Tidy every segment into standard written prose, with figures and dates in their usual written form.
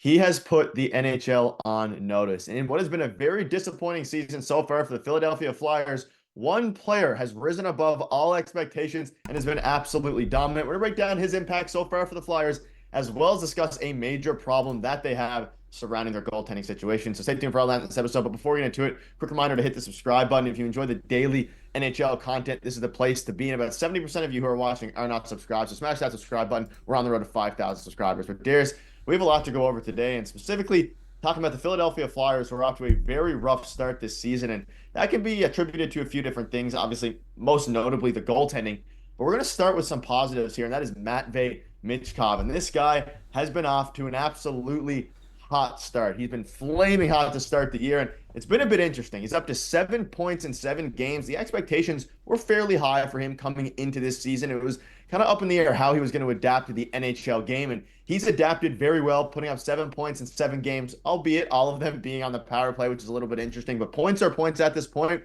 he has put the NHL on notice. And in what has been a very disappointing season so far for the Philadelphia Flyers, one player has risen above all expectations and has been absolutely dominant. We're going to break down his impact so far for the Flyers, as well as discuss a major problem that they have surrounding their goaltending situation. So stay tuned for all that in this episode. But before we get into it, quick reminder to hit the subscribe button. If you enjoy the daily NHL content, this is the place to be. And about 70% of you who are watching are not subscribed. So smash that subscribe button. We're on the road to 5,000 subscribers. But Darius, we have a lot to go over today, and specifically talking about the Philadelphia Flyers, who are off to a very rough start this season. And that can be attributed to a few different things, obviously, most notably the goaltending. But we're going to start with some positives here, and that is MAtvei Michkov. And this guy has been off to an absolutely hot start. He's been flaming hot to start the year, and it's been a bit interesting. He's up to 7 points in 7 games. The expectations were fairly high for him coming into this season. It was kind of up in the air how he was going to adapt to the NHL game, and he's adapted very well, putting up 7 points in 7 games, albeit all of them being on the power play, which is a little bit interesting. But points are points at this point,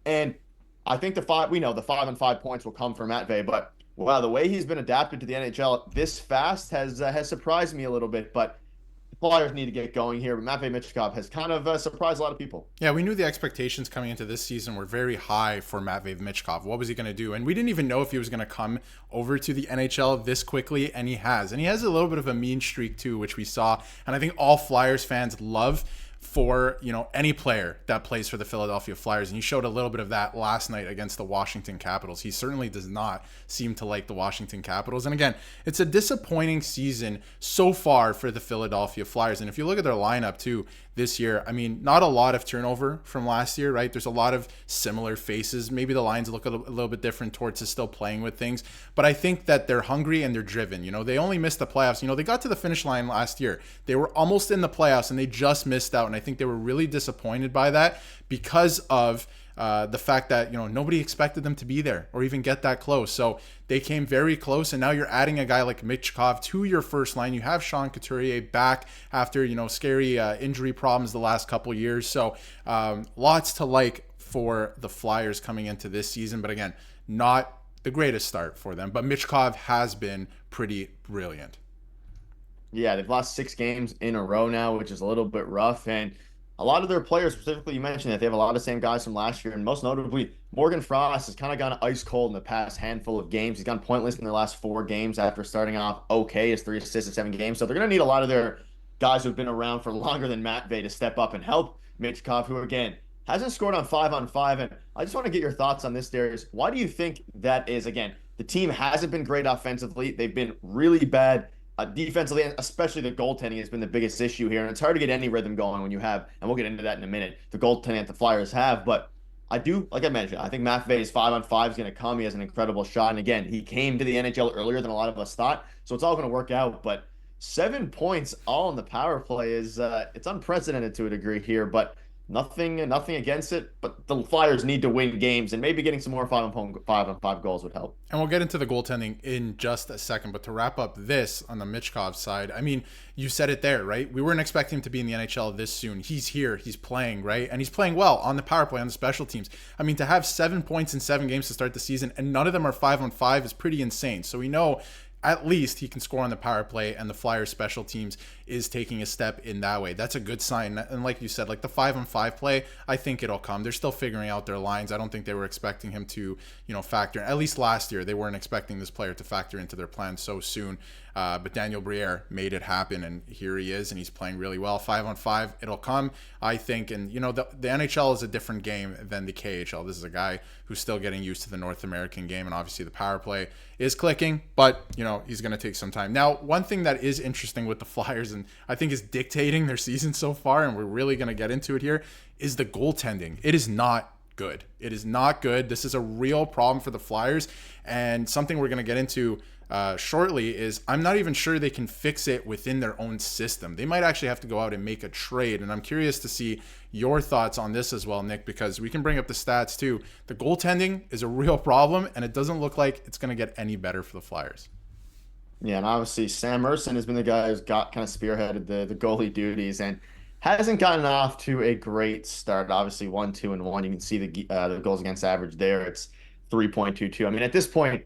and I think we know the 5-on-5 points will come from Matvei, but wow, the way he's been adapted to the NHL this fast has surprised me a little bit. But Flyers need to get going here, but MAtvei Michkov has kind of surprised a lot of people. Yeah, we knew the expectations coming into this season were very high for MAtvei Michkov. What was he going to do? And we didn't even know if he was going to come over to the NHL this quickly, and he has. And he has a little bit of a mean streak too, which we saw. And I think all Flyers fans love for, any player that plays for the Philadelphia Flyers. And he showed a little bit of that last night against the Washington Capitals. He certainly does not seem to like the Washington Capitals. And again, it's a disappointing season so far for the Philadelphia Flyers. And if you look at their lineup too this year, I mean, not a lot of turnover from last year, right? There's a lot of similar faces. Maybe the lines look a little bit different. Torts is still playing with things. But I think that they're hungry and they're driven. They only missed the playoffs. They got to the finish line last year. They were almost in the playoffs and they just missed out. And I think they were really disappointed by that because of the fact that nobody expected them to be there or even get that close. So they came very close, and now you're adding a guy like Michkov to your first line. You have Sean Couturier back after scary injury problems the last couple years. So lots to like for the Flyers coming into this season, but again, not the greatest start for them. But Michkov has been pretty brilliant. Yeah, they've lost 6 games in a row now, which is a little bit rough. And a lot of their players, specifically, you mentioned that they have a lot of the same guys from last year. And most notably, Morgan Frost has kind of gone ice cold in the past handful of games. He's gone pointless in their last 4 games after starting off okay, his 3 assists in 7 games. So they're going to need a lot of their guys who've been around for longer than Matvei to step up and help Michkov, who, again, hasn't scored on 5-on-5. And I just want to get your thoughts on this, Darius. Why do you think that is? Again, the team hasn't been great offensively. They've been really bad defensively, and especially the goaltending has been the biggest issue here. And it's hard to get any rhythm going when you have, and we'll get into that in a minute, the goaltending that the Flyers have. But I do, like I mentioned, I think Matvei's 5-on-5 is going to come. He has an incredible shot. And again, he came to the NHL earlier than a lot of us thought. So it's all going to work out. But 7 points all in the power play is it's unprecedented to a degree here. But nothing against it, but the Flyers need to win games, and maybe getting some more 5-on-5 goals would help. And we'll get into the goaltending in just a second, but to wrap up this on the Michkov side, I mean, you said it there, right? We weren't expecting him to be in the NHL this soon. He's here, he's playing, right? And he's playing well on the power play, on the special teams. I mean, to have 7 points in 7 games to start the season, and none of them are 5-on-5 is pretty insane. So we know at least he can score on the power play, and the Flyers special teams is taking a step in that way. That's a good sign. And like you said, like the 5-on-5 play, I think it'll come. They're still figuring out their lines. I don't think they were expecting him to, factor. At least last year, they weren't expecting this player to factor into their plan so soon. But Daniel Briere made it happen, and here he is, and he's playing really well. 5-on-5, it'll come, I think. And, the NHL is a different game than the KHL. This is a guy who's still getting used to the North American game, and obviously the power play is clicking, but, he's going to take some time. Now, one thing that is interesting with the Flyers, and I think is dictating their season so far, and we're really going to get into it here, is the goaltending. It is not good. It is not good. This is a real problem for the Flyers, and something we're going to get into shortly is I'm not even sure they can fix it within their own system. They might actually have to go out and make a trade, and I'm curious to see your thoughts on this as well, Nick, because we can bring up the stats too. The goaltending is a real problem, and it doesn't look like it's going to get any better for the Flyers. Yeah, and obviously Sam Ersson has been the guy who's got kind of spearheaded the goalie duties and hasn't gotten off to a great start. Obviously 1-2-1. You can see the goals against average there. It's 3.22. I mean, at this point,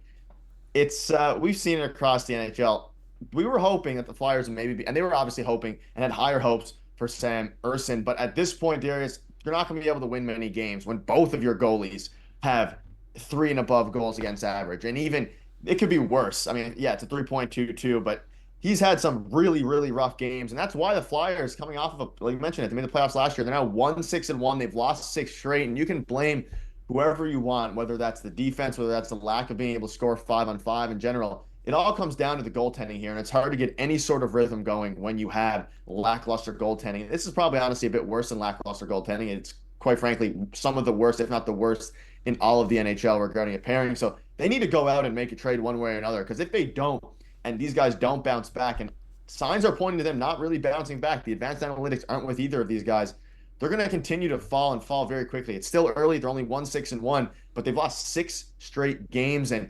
it's we've seen it across the NHL. we were hoping that the Flyers would maybe be, and they were obviously hoping and had higher hopes for Sam Ersson. But at this point, Darius, you're not going to be able to win many games when both of your goalies have 3 and above goals against average. And even it could be worse. I mean, yeah, it's a 3.22, but he's had some really, really rough games. And that's why the Flyers, coming off of, like you mentioned, they made the playoffs last year. They're now 1-6-1. They've lost 6 straight. And you can blame whoever you want, whether that's the defense, whether that's the lack of being able to score 5-on-5 in general. It all comes down to the goaltending here, and it's hard to get any sort of rhythm going when you have lackluster goaltending. This is probably honestly a bit worse than lackluster goaltending. It's quite frankly some of the worst, if not the worst, in all of the NHL regarding a pairing. So they need to go out and make a trade one way or another, because if they don't, and these guys don't bounce back, and signs are pointing to them not really bouncing back, the advanced analytics aren't with either of these guys, they're going to continue to fall and fall very quickly. It's still early. They're only 1-6-1, but they've lost 6 straight games, and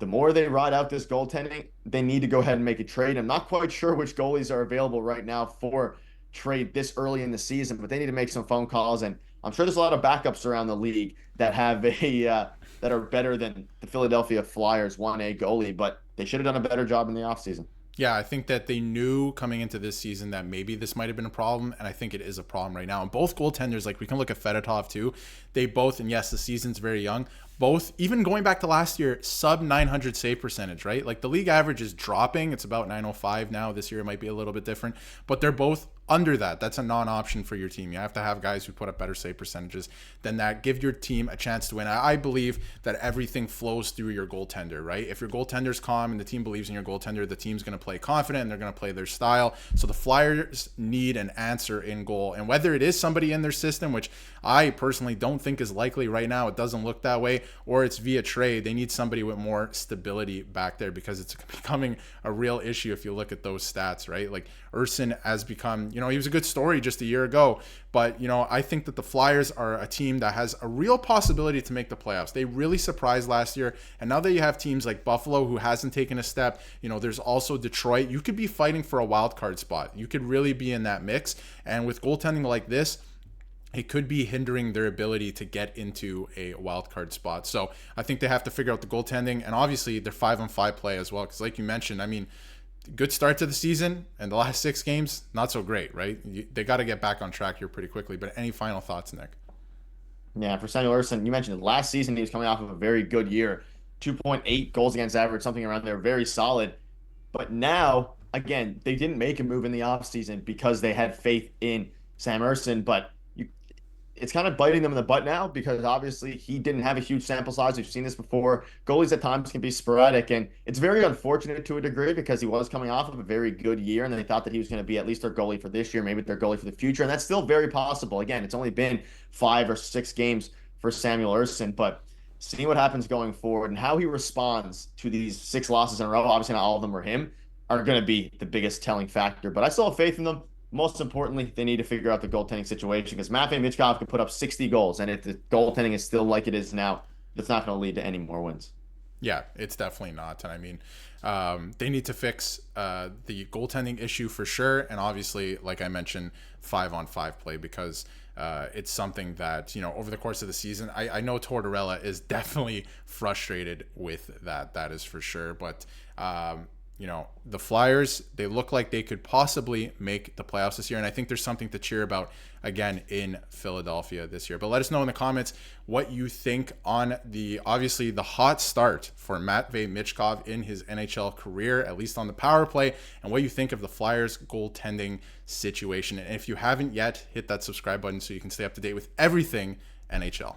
the more they ride out this goaltending, they need to go ahead and make a trade. I'm not quite sure which goalies are available right now for trade this early in the season, but they need to make some phone calls. And I'm sure there's a lot of backups around the league that have that are better than the Philadelphia Flyers 1A goalie, but they should have done a better job in the offseason. Yeah, I think that they knew coming into this season that maybe this might have been a problem, and I think it is a problem right now. And both goaltenders, like we can look at Fedotov too, they both, and yes, the season's very young, both, even going back to last year, sub 900 save percentage, right? Like the league average is dropping. It's about 905 now. This year it might be a little bit different, but they're both under that. That's a non-option for your team. You have to have guys who put up better save percentages than that. Give your team a chance to win. I believe that everything flows through your goaltender, right? If your goaltender's calm and the team believes in your goaltender, the team's going to play confident and they're going to play their style. So the Flyers need an answer in goal. And whether it is somebody in their system, which I personally don't think is likely right now, it doesn't look that way, or it's via trade, they need somebody with more stability back there, because it's becoming a real issue if you look at those stats, right? Like Ersson has become, he was a good story just a year ago, but, I think that the Flyers are a team that has a real possibility to make the playoffs. They really surprised last year, and now that you have teams like Buffalo who hasn't taken a step, there's also Detroit. You could be fighting for a wild card spot. You could really be in that mix, and with goaltending like this, it could be hindering their ability to get into a wild card spot. So I think they have to figure out the goaltending, and obviously their 5-on-5 play as well, because like you mentioned, I mean, good start to the season, and the last 6 games, not so great, right? They got to get back on track here pretty quickly. But any final thoughts, Nick? Yeah, for Samuel Ersson, you mentioned last season he was coming off of a very good year, 2.8 goals against average, something around there, very solid. But now, again, they didn't make a move in the offseason because they had faith in Sam Ersson, but it's kind of biting them in the butt now, because obviously he didn't have a huge sample size. We've seen this before. Goalies at times can be sporadic, and it's very unfortunate to a degree, because he was coming off of a very good year, and they thought that he was going to be at least their goalie for this year, maybe their goalie for the future, and that's still very possible. Again, it's only been 5 or 6 games for Samuel Ersson, but seeing what happens going forward and how he responds to these 6 losses in a row, obviously not all of them were him, are going to be the biggest telling factor. But I still have faith in them. Most importantly, they need to figure out the goaltending situation, because Matvei Michkov can put up 60 goals, and if the goaltending is still like it is now, that's not going to lead to any more wins. Yeah, it's definitely not. And I mean, they need to fix the goaltending issue for sure. And obviously, like I mentioned, 5-on-5 play, because it's something that, over the course of the season, I know Tortorella is definitely frustrated with that. That is for sure. But, the Flyers, they look like they could possibly make the playoffs this year. And I think there's something to cheer about, again, in Philadelphia this year. But let us know in the comments what you think on obviously the hot start for Matvei Michkov in his NHL career, at least on the power play, and what you think of the Flyers goaltending situation. And if you haven't yet, hit that subscribe button so you can stay up to date with everything NHL.